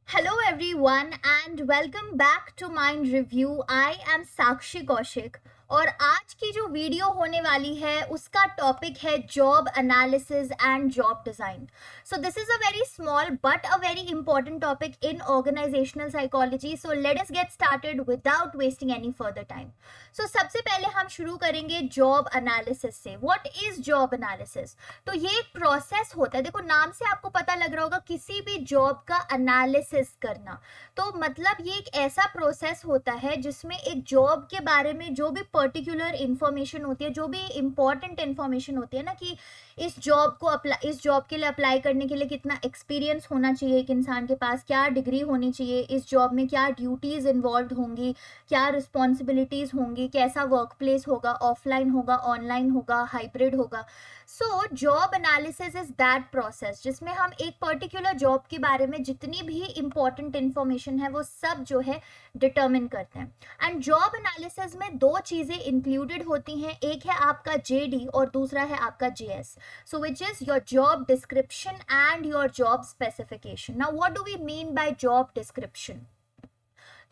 Hello everyone and welcome back to Mind Review. I am साक्षी कौशिक और आज की जो वीडियो होने वाली है उसका टॉपिक है job analysis and job design. So this is a very small but a very important topic in organisational psychology. So let us get started without wasting any further time. So सबसे पहले हम शुरू करेंगे job analysis से. What is job analysis? तो ये एक process होता है. देखो नाम से आपको पता लग रहा होगा किसी भी जॉब का एनालिसिस करना. तो मतलब ये एक ऐसा प्रोसेस होता है जिसमें एक जॉब के बारे में जो भी पर्टिकुलर इंफॉर्मेशन होती है, जो भी इंपॉर्टेंट इंफॉर्मेशन होती है ना, कि इस जॉब के लिए अप्लाई करने के लिए कितना एक्सपीरियंस होना चाहिए एक इंसान के पास, क्या डिग्री होनी चाहिए, इस जॉब में क्या ड्यूटीज इन्वॉल्व होंगी, क्या रिस्पॉन्सिबिलिटीज होंगी, कैसा वर्क प्लेस होगा, ऑफलाइन होगा, ऑनलाइन होगा, हाइब्रिड होगा. So job analysis is that process जिसमें हम एक पर्टिकुलर जॉब के बारे में जितनी भी इंपॉर्टेंट इंफॉर्मेशन है वो सब जो है डिटर्मिन करते हैं. एंड जॉब एनालिसिस में दो चीज़ें इंक्लूडेड होती हैं. एक है आपका जेडी और दूसरा है आपका JS. So which is your job description and your job specification. Now what do we mean by job description?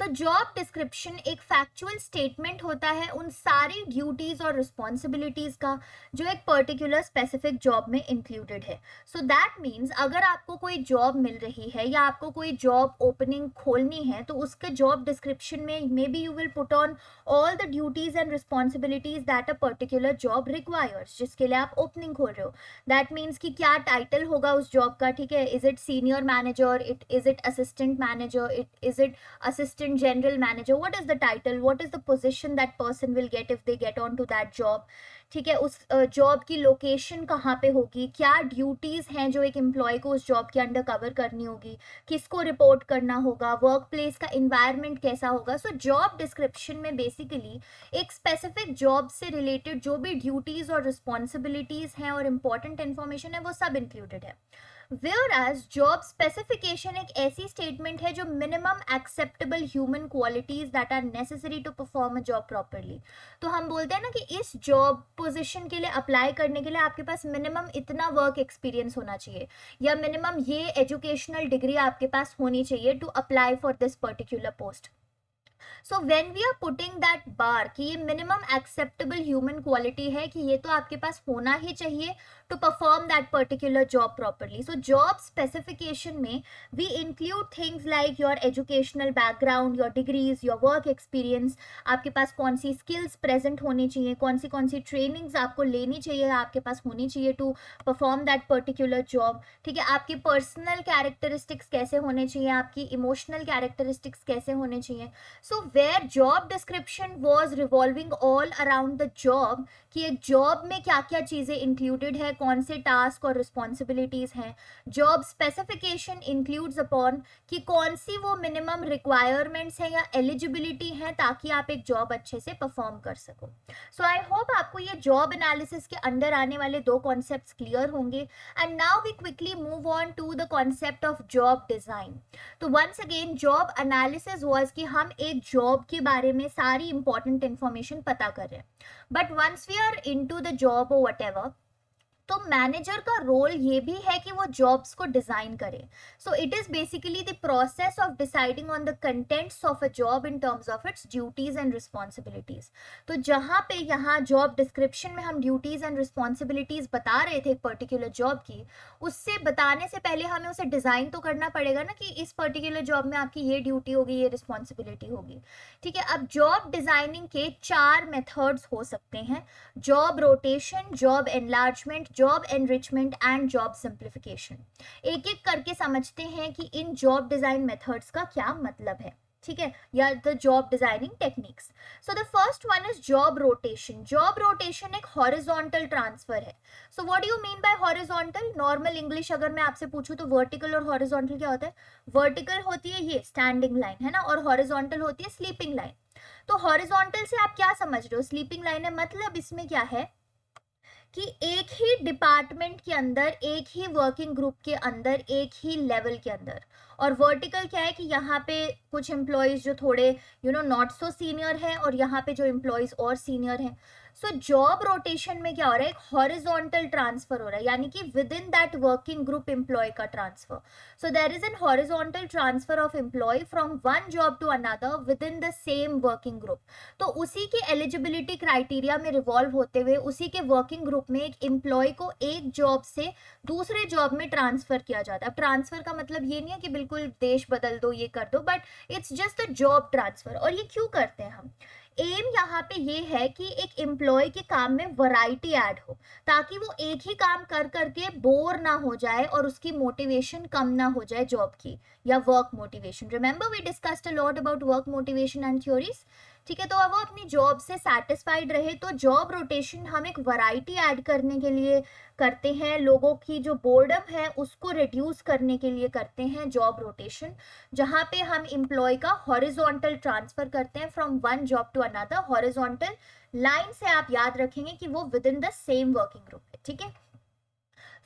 तो जॉब डिस्क्रिप्शन एक फैक्चुअल स्टेटमेंट होता है उन सारी ड्यूटीज और रिस्पॉन्सिबिलिटीज का जो एक पर्टिकुलर स्पेसिफिक जॉब में इंक्लूडेड है. सो दैट मीन्स अगर आपको कोई जॉब मिल रही है या आपको कोई जॉब ओपनिंग खोलनी है तो उसके जॉब डिस्क्रिप्शन में may be you will put on all the duties and responsibilities that a particular job requires, जिसके लिए आप ओपनिंग खोल रहे हो. दैट मीन्स कि क्या टाइटल होगा उस जॉब का. ठीक है, is it senior manager, is it assistant manager, is it assistant general manager, what is the title, what is the position that person will get if they get on to that job. ठीक है, उस job की location कहाँ पे होगी, क्या duties हैं जो एक एम्प्लॉय को उस जॉब के अंडर कवर करनी होगी, किसको रिपोर्ट करना होगा, वर्क प्लेस का इन्वायरमेंट कैसा होगा. सो जॉब डिस्क्रिप्शन में बेसिकली एक स्पेसिफिक जॉब से रिलेटेड जो भी ड्यूटीज और रिस्पॉन्सिबिलिटीज हैं और इंपॉर्टेंट इंफॉर्मेशन है वो सब इंक्लूडेड है. Whereas job specification एक ऐसी स्टेटमेंट है जो minimum acceptable human qualities that are necessary to perform a job properly. तो हम बोलते हैं ना कि इस जॉब पोजीशन के लिए अप्लाई करने के लिए आपके पास मिनिमम इतना वर्क एक्सपीरियंस होना चाहिए या मिनिमम ये एजुकेशनल डिग्री आपके पास होनी चाहिए to apply for this particular post. So when we are putting that bar कि ये मिनिमम एक्सेप्टेबल ह्यूमन क्वालिटी है कि ये तो आपके पास होना ही चाहिए to perform that particular job properly. So job specification में we include things like your educational background, your degrees, your work experience, आपके पास कौन सी स्किल्स प्रेजेंट होनी चाहिए, कौन सी ट्रेनिंग्स आपको लेनी चाहिए, आपके पास होनी चाहिए to perform that particular job. ठीक है, आपकी पर्सनल कैरेक्टरिस्टिक्स कैसे होने चाहिए, आपकी इमोशनल कैरेक्टरिस्टिक्स कैसे होने चाहिए. So where job description was revolving all around the job कि एक जॉब में क्या क्या चीज़ें इंक्लूडेड है, कौन से टास्क और रिस्पॉन्सिबिलिटीज हैं. जॉब स्पेसिफिकेशन इंक्लूड्स अपॉन कि कौन सी वो मिनिमम रिक्वायरमेंट्स हैं या एलिजिबिलिटी हैं ताकि आप एक जॉब अच्छे से परफॉर्म कर सको. सो आई होप आपको ये जॉब एनालिसिस के अंडर आने वाले दो कॉन्सेप्ट्स क्लियर होंगे. And now we quickly move on to the concept of job design. तो once again job analysis was कि हम एक जॉब के बारे में सारी इंपॉर्टेंट इंफॉर्मेशन पता कर रहे हैं. But once we are into the job और व्हाटएवर, तो मैनेजर का रोल ये भी है कि वो जॉब्स को डिजाइन करे. So it is basically the process of deciding on the contents of a job in terms of its duties and responsibilities. तो जहाँ पे यहाँ जॉब डिस्क्रिप्शन में हम ड्यूटीज एंड रिस्पॉन्सिबिलिटीज बता रहे थे एक पर्टिकुलर जॉब की, उससे बताने से पहले हमें उसे डिजाइन तो करना पड़ेगा ना कि इस पर्टिकुलर जॉब में आपकी ये ड्यूटी होगी, ये रिस्पॉन्सिबिलिटी होगी. ठीक है, अब जॉब डिजाइनिंग के चार मेथड्स हो सकते हैं: job rotation, job enlargement, job enrichment and job simplification. एक एक करके समझते हैं कि इन जॉब डिजाइन मेथड्स का क्या मतलब है. ठीक है, या the job designing techniques. So the first one is job rotation. Job rotation एक हॉरिजॉन्टल ट्रांसफर है. So what do you mean by horizontal? Normal English अगर मैं आपसे पूछूं तो वर्टिकल और हॉरिजॉन्टल क्या होता है? वर्टिकल होती है ये स्टैंडिंग लाइन है ना, और हॉरिजॉन्टल होती है स्लीपिंग लाइन. तो हॉरिजॉन्टल से आप क्या समझ रहे हो? स्लीपिंग लाइन है, मतलब इसमें क्या है कि एक ही डिपार्टमेंट के अंदर, एक ही वर्किंग ग्रुप के अंदर, एक ही लेवल के अंदर. और वर्टिकल क्या है कि यहाँ पे कुछ एम्प्लॉयज जो थोड़े नॉट सो सीनियर हैं और यहाँ पे जो एम्प्लॉयज और सीनियर हैं. सो जॉब रोटेशन में क्या हो रहा है, एक हॉरिजॉन्टल ट्रांसफर हो रहा है, यानी कि within that working group employee का transfer. So there is an horizontal transfer of employee from one job to another within the same working group. तो उसी के एलिजिबिलिटी क्राइटेरिया में रिवॉल्व होते हुए उसी के वर्किंग ग्रुप में एक एम्प्लॉय को एक जॉब से दूसरे जॉब में ट्रांसफर किया जाता है. अब ट्रांसफर का मतलब ये नहीं है कि बिल्कुल देश बदल दो, ये कर दो, but it's just a job transfer. और ये क्यों करते हैं हम? एम यहाँ पे ये है कि एक एम्प्लॉय के काम में वैरायटी ऐड हो, ताकि वो एक ही काम कर करके बोर ना हो जाए और उसकी मोटिवेशन कम ना हो जाए जॉब की, या work motivation. Remember we discussed a lot about work motivation and theories. ठीक है, तो अब वो अपनी जॉब से सेटिस्फाइड रहे. तो जॉब रोटेशन हम एक वैरायटी ऐड करने के लिए करते हैं, लोगों की जो बोर्डम है उसको रिड्यूस करने के लिए करते हैं जॉब रोटेशन, जहां पे हम एम्प्लॉय का हॉरिजॉन्टल ट्रांसफर करते हैं from one job to another. Horizontal line से आप याद रखेंगे कि वो within the same working group है. ठीक है,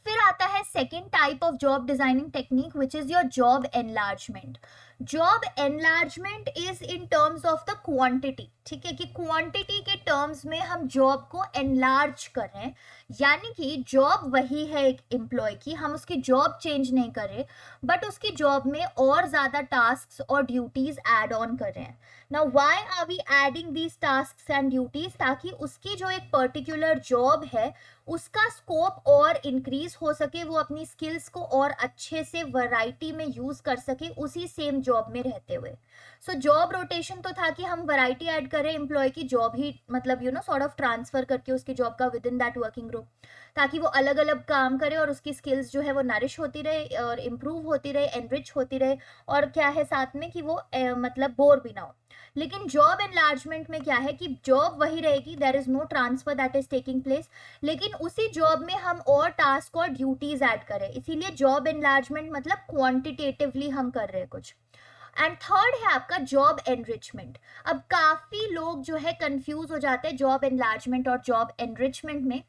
फिर आता है second type of job designing technique which is your job enlargement. Job enlargement is in terms of the quantity. ठीक है, कि क्वांटिटी के टर्म्स में हम जॉब को एनलार्ज कर रहे हैं, यानी कि जॉब वही है एक एम्प्लॉय की, हम उसकी जॉब चेंज नहीं कर रहे, बट उसकी जॉब में और ज्यादा टास्क और ड्यूटीज ऐड ऑन कर रहे हैं. Now why are we adding these task and duties? ताकि उसकी जो एक पर्टिकुलर जॉब है उसका स्कोप और इंक्रीज हो सके, वो अपनी स्किल्स को और अच्छे से वैरायटी में यूज कर सके उसी सेम जॉब में रहते हुए. सो जॉब रोटेशन तो था कि हम वैरायटी ऐड करें, एम्प्लॉय की जॉब ही मतलब सॉर्ट ऑफ ट्रांसफर करके उसकी जॉब का with in that working group, ताकि वो अलग अलग काम करे और उसकी स्किल्स जो है वो नरिश होती रहे और इम्प्रूव होती रहे, एनरिच होती रहे, और क्या है साथ में कि वो मतलब बोर भी ना हो. लेकिन जॉब एनलार्जमेंट में क्या है कि जॉब वही रहेगी, there is no transfer that is taking place, लेकिन उसी जॉब में हम और टास्क और ड्यूटीज ऐड करें. इसीलिए जॉब एनलार्जमेंट मतलब क्वांटिटेटिवली हम कर रहे हैं कुछ. एंड थर्ड है आपका जॉब एनरिचमेंट. अब काफी लोग जो है कंफ्यूज हो जाते हैं जॉब एनलार्जमेंट और जॉब एनरिचमेंट में.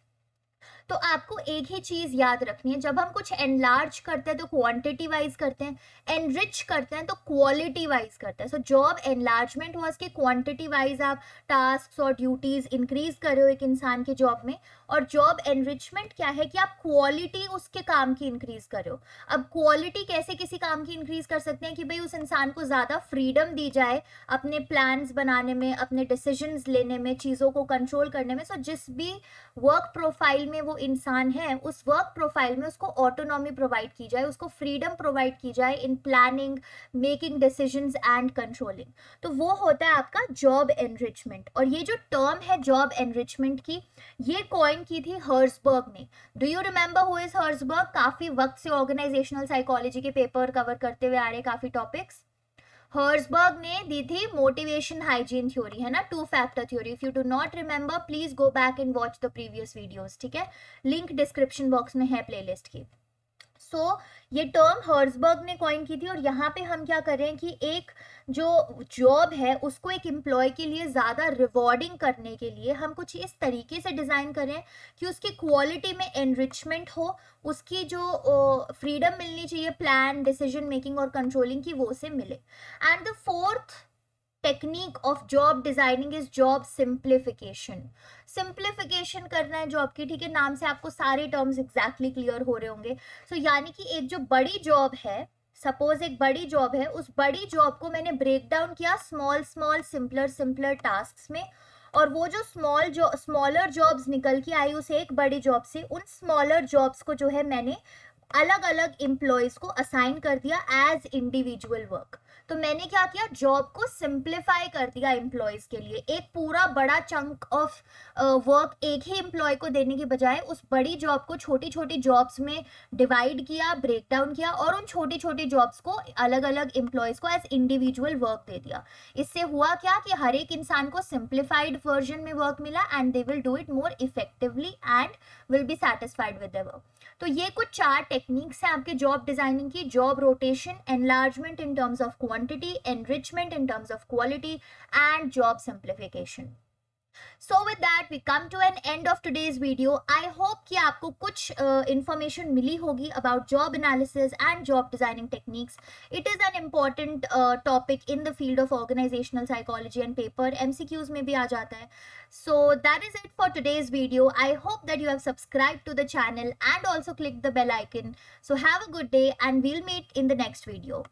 तो आपको एक ही चीज याद रखनी है, जब हम कुछ एनलार्ज करते हैं तो क्वांटिटी वाइज करते हैं, एनरिच करते हैं तो क्वालिटी वाइज करते हैं. सो जॉब एनलार्जमेंट वाज के क्वांटिटी वाइज आप टास्क और ड्यूटीज इंक्रीज कर रहे हो एक इंसान के जॉब में, और जॉब एनरिचमेंट क्या है कि आप क्वालिटी उसके काम की इंक्रीज कर रहे हो. अब क्वालिटी कैसे किसी काम की इंक्रीज कर सकते हैं कि भाई उस इंसान को ज्यादा फ्रीडम दी जाए अपने प्लान्स बनाने में, अपने डिसीजंस लेने में, चीजों को कंट्रोल करने में. सो जिस भी वर्क प्रोफाइल में वो इंसान है उस वर्क प्रोफाइल में उसको ऑटोनॉमी प्रोवाइड की जाए, उसको फ्रीडम प्रोवाइड की जाए in planning, making decisions and controlling. तो वो होता है आपका जॉब एनरिचमेंट. और ये जो टर्म है जॉब एनरिचमेंट की, ये कॉइन की थी हर्सबर्ग ने. Do you remember who is Herzberg? काफी वक्त से ऑर्गेनाइजेशनल साइकोलॉजी के पेपर कवर करते हुए आ रहे काफी टॉपिक्स. हर्सबर्ग ने दी थी मोटिवेशन हाइजीन थ्योरी, है ना, two factor theory. If you do not remember please go back and watch the previous videos. ठीक है, लिंक डिस्क्रिप्शन बॉक्स में है प्लेलिस्ट की. सो ये टर्म हर्सबर्ग ने कॉइन की थी. और यहाँ पे हम क्या कर रहे हैं कि एक जो जॉब है उसको एक एम्प्लॉय के लिए ज़्यादा रिवॉर्डिंग करने के लिए हम कुछ इस तरीके से डिज़ाइन करें कि उसकी क्वालिटी में एनरिचमेंट हो, उसकी जो फ्रीडम मिलनी चाहिए प्लान, डिसीजन मेकिंग और कंट्रोलिंग की, वो उसे मिले. And the fourth technique of job designing is job simplification. Simplification करना है जॉब की. ठीक है, नाम से आपको सारे टर्म्स एग्जैक्टली क्लियर हो रहे होंगे. सो यानी कि एक जो बड़ी जॉब है, सपोज एक बड़ी जॉब है, उस बड़ी जॉब को मैंने ब्रेक डाउन किया small small simpler simpler task में, और वो जो स्मॉलर जॉब्स निकल के आई उस एक बड़ी जॉब से, उन स्मॉलर जॉब्स को जो है मैंने अलग अलग एम्प्लॉयज को असाइन कर दिया एज इंडिविजुअल वर्क. तो मैंने क्या किया, जॉब को सिंप्लीफाई कर दिया एम्प्लॉयज के लिए. एक पूरा बड़ा चंक ऑफ वर्क एक ही एम्प्लॉय को देने के बजाय उस बड़ी जॉब को छोटी छोटी जॉब्स में डिवाइड किया, ब्रेक डाउन किया, और उन छोटी छोटी जॉब्स को अलग अलग एम्प्लॉयज को एज इंडिविजुअल वर्क दे दिया. इससे हुआ क्या कि हर एक इंसान को सिंप्लीफाइड वर्जन में वर्क मिला and they will do it more effectively and will be satisfied with their work. तो ये कुछ 4 टेक्निक्स हैं आपके जॉब डिजाइनिंग की: job rotation, enlargement in terms of quantity, enrichment in terms of quality, and job simplification. So with that we come to an end of today's video. I hope कि आपको कुछ information मिली होगी about job analysis and job designing techniques. It is an important topic in the field of organisational psychology and paper MCQs में भी आ जाता है. So that is it for today's video. I hope that you have subscribed to the channel and also clicked the bell icon. So have a good day and we'll meet in the next video.